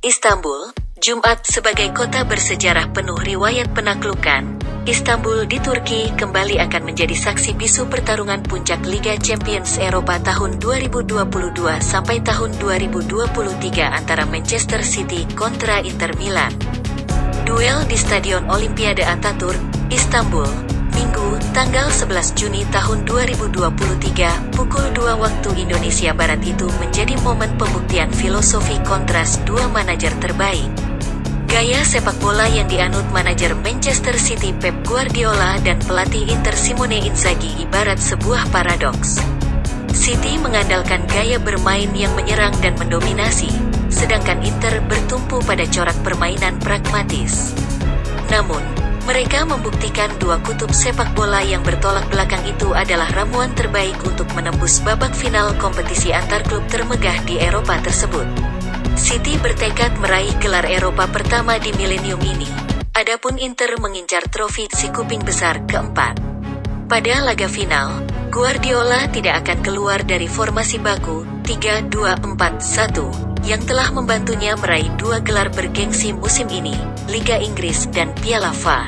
Istanbul, Jumat. Sebagai kota bersejarah penuh riwayat penaklukan, Istanbul di Turki kembali akan menjadi saksi bisu pertarungan puncak Liga Champions Eropa tahun 2022 sampai tahun 2023 antara Manchester City kontra Inter Milan. Duel di Stadion Olimpiade Ataturk, Istanbul, Minggu, tanggal 11 Juni tahun 2023, pukul 2 waktu Indonesia Barat itu menjadi momen pembuktian filosofi kontras dua manajer terbaik. Gaya sepak bola yang dianut manajer Manchester City Pep Guardiola dan pelatih Inter Simone Inzaghi ibarat sebuah paradoks. City mengandalkan gaya bermain yang menyerang dan mendominasi, sedangkan Inter bertumpu pada corak permainan pragmatis. Namun, mereka membuktikan dua kutub sepak bola yang bertolak belakang itu adalah ramuan terbaik untuk menembus babak final kompetisi antar klub termegah di Eropa tersebut. City bertekad meraih gelar Eropa pertama di milenium ini, adapun Inter mengincar trofi si kuping besar keempat. Pada laga final, Guardiola tidak akan keluar dari formasi baku 3-2-4-1 yang telah membantunya meraih dua gelar bergengsi musim ini, Liga Inggris dan Piala FA.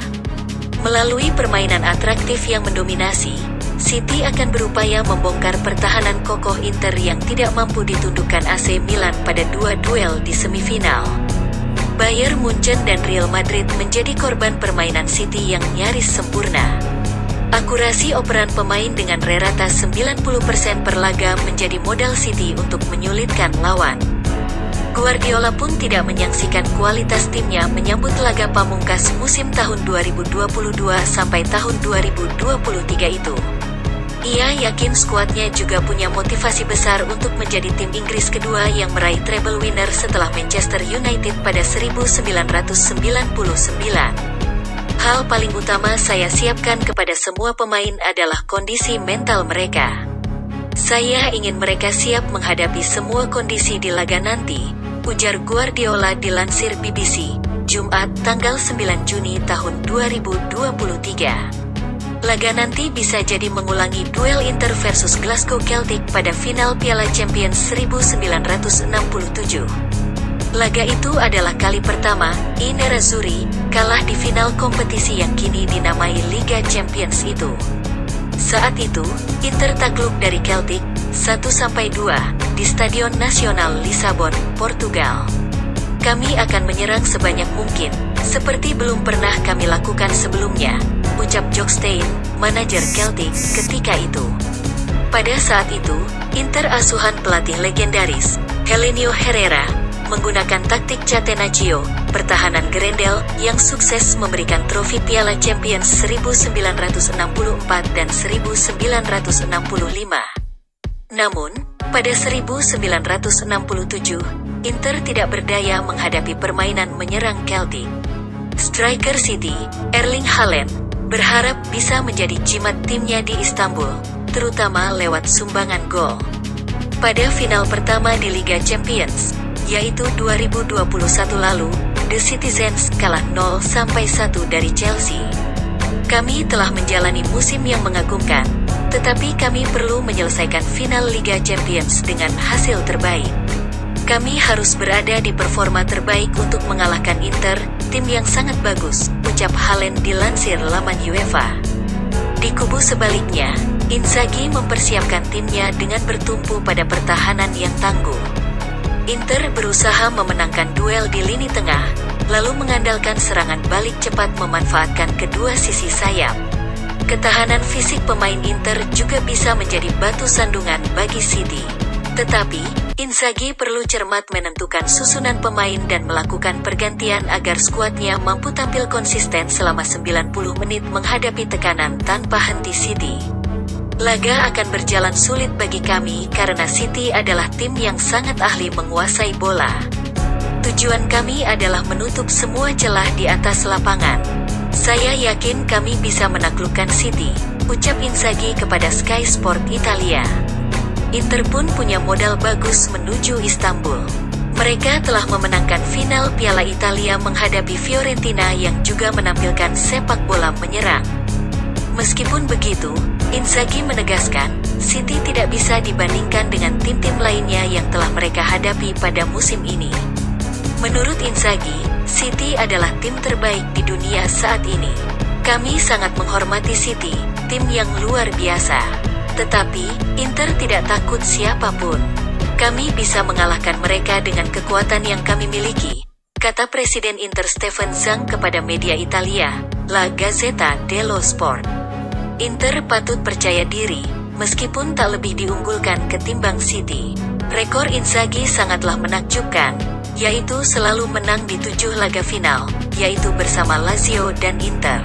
Melalui permainan atraktif yang mendominasi, City akan berupaya membongkar pertahanan kokoh Inter yang tidak mampu ditundukkan AC Milan pada dua duel di semifinal. Bayern Munchen dan Real Madrid menjadi korban permainan City yang nyaris sempurna. Akurasi operan pemain dengan rata 90% per laga menjadi modal City untuk menyulitkan lawan. Guardiola pun tidak menyaksikan kualitas timnya menyambut laga pamungkas musim tahun 2022 sampai tahun 2023 itu. Ia yakin skuadnya juga punya motivasi besar untuk menjadi tim Inggris kedua yang meraih treble winner setelah Manchester United pada 1999. Hal paling utama saya siapkan kepada semua pemain adalah kondisi mental mereka. Saya ingin mereka siap menghadapi semua kondisi di laga nanti, ujar Guardiola dilansir BBC, Jumat tanggal 9 Juni tahun 2023. Laga nanti bisa jadi mengulangi duel Inter versus Glasgow Celtic pada final Piala Champions 1967. Laga itu adalah kali pertama I Nerazzurri kalah di final kompetisi yang kini dinamai Liga Champions itu. Saat itu, Inter takluk dari Celtic 1-2 di Stadion Nasional Lisabon, Portugal. Kami akan menyerang sebanyak mungkin, seperti belum pernah kami lakukan sebelumnya, ucap Jock Stein, manajer Celtic, ketika itu. Pada saat itu, Inter asuhan pelatih legendaris, Helenio Herrera, menggunakan taktik Catenaccio, pertahanan gerendel, yang sukses memberikan trofi Piala Champions 1964 dan 1965. Namun, pada 1967, Inter tidak berdaya menghadapi permainan menyerang Celtic. Striker City, Erling Haaland, berharap bisa menjadi jimat timnya di Istanbul, terutama lewat sumbangan gol. Pada final pertama di Liga Champions, yaitu 2021 lalu, The Citizens kalah 0-1 dari Chelsea. Kami telah menjalani musim yang mengagumkan, tetapi kami perlu menyelesaikan final Liga Champions dengan hasil terbaik. Kami harus berada di performa terbaik untuk mengalahkan Inter, tim yang sangat bagus, ucap Haaland dilansir laman UEFA. Di kubu sebaliknya, Inzaghi mempersiapkan timnya dengan bertumpu pada pertahanan yang tangguh. Inter berusaha memenangkan duel di lini tengah, lalu mengandalkan serangan balik cepat memanfaatkan kedua sisi sayap. Ketahanan fisik pemain Inter juga bisa menjadi batu sandungan bagi City. Tetapi, Inzaghi perlu cermat menentukan susunan pemain dan melakukan pergantian agar skuadnya mampu tampil konsisten selama 90 menit menghadapi tekanan tanpa henti City. Laga akan berjalan sulit bagi kami karena City adalah tim yang sangat ahli menguasai bola. Tujuan kami adalah menutup semua celah di atas lapangan. Saya yakin kami bisa menaklukkan City, ucap Inzaghi kepada Sky Sport Italia. Inter pun punya modal bagus menuju Istanbul. Mereka telah memenangkan final Piala Italia menghadapi Fiorentina yang juga menampilkan sepak bola menyerang. Meskipun begitu, Inzaghi menegaskan, City tidak bisa dibandingkan dengan tim-tim lainnya yang telah mereka hadapi pada musim ini. Menurut Inzaghi, City adalah tim terbaik di dunia saat ini. Kami sangat menghormati City, tim yang luar biasa. Tetapi, Inter tidak takut siapapun. Kami bisa mengalahkan mereka dengan kekuatan yang kami miliki, kata Presiden Inter Steven Zhang kepada media Italia, La Gazzetta dello Sport. Inter patut percaya diri, meskipun tak lebih diunggulkan ketimbang City. Rekor Inzaghi sangatlah menakjubkan, yaitu selalu menang di 7 laga final, yaitu bersama Lazio dan Inter.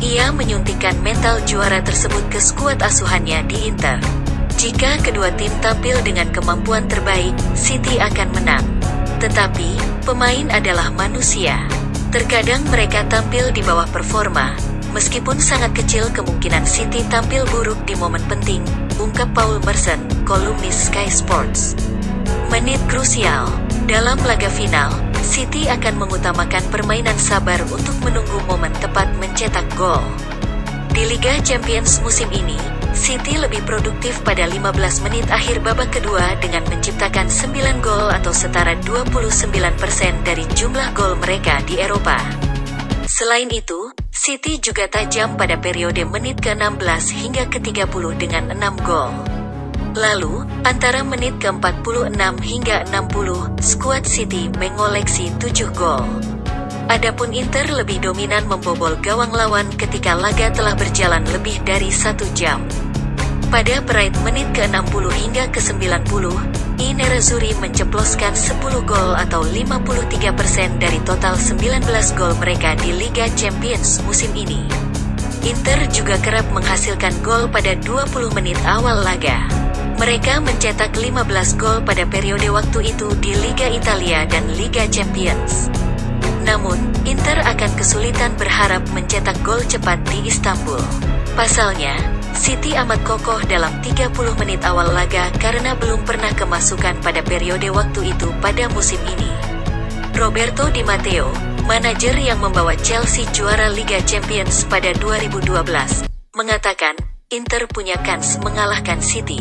Ia menyuntikkan mental juara tersebut ke skuad asuhannya di Inter. Jika kedua tim tampil dengan kemampuan terbaik, City akan menang. Tetapi, pemain adalah manusia. Terkadang mereka tampil di bawah performa, meskipun sangat kecil kemungkinan City tampil buruk di momen penting, ungkap Paul Merson, kolumnis Sky Sports. Menit krusial. Dalam laga final, City akan mengutamakan permainan sabar untuk menunggu momen tepat mencetak gol. Di Liga Champions musim ini, City lebih produktif pada 15 menit akhir babak kedua dengan menciptakan 9 gol atau setara 29% dari jumlah gol mereka di Eropa. Selain itu, City juga tajam pada periode menit ke-16 hingga ke-30 dengan 6 gol. Lalu, antara menit ke-46 hingga 60, skuad City mengoleksi 7 gol. Adapun Inter lebih dominan membobol gawang lawan ketika laga telah berjalan lebih dari 1 jam. Pada peraih menit ke-60 hingga ke-90, I Nerazzurri menceploskan 10 gol atau 53% dari total 19 gol mereka di Liga Champions musim ini. Inter juga kerap menghasilkan gol pada 20 menit awal laga. Mereka mencetak 15 gol pada periode waktu itu di Liga Italia dan Liga Champions. Namun, Inter akan kesulitan berharap mencetak gol cepat di Istanbul. Pasalnya, City amat kokoh dalam 30 menit awal laga karena belum pernah kemasukan pada periode waktu itu pada musim ini. Roberto Di Matteo, manajer yang membawa Chelsea juara Liga Champions pada 2012, mengatakan, Inter punya kans mengalahkan City.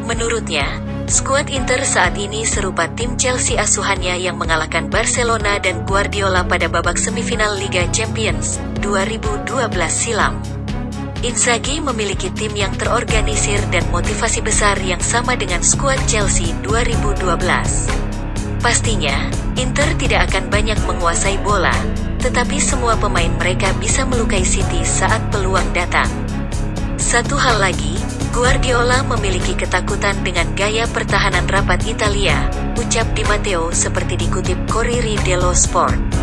Menurutnya, skuad Inter saat ini serupa tim Chelsea asuhannya yang mengalahkan Barcelona dan Guardiola pada babak semifinal Liga Champions 2012 silam. Inzaghi memiliki tim yang terorganisir dan motivasi besar yang sama dengan skuad Chelsea 2012. Pastinya, Inter tidak akan banyak menguasai bola, tetapi semua pemain mereka bisa melukai City saat peluang datang. Satu hal lagi, Guardiola memiliki ketakutan dengan gaya pertahanan rapat Italia, ucap Di Matteo seperti dikutip Corriere dello Sport.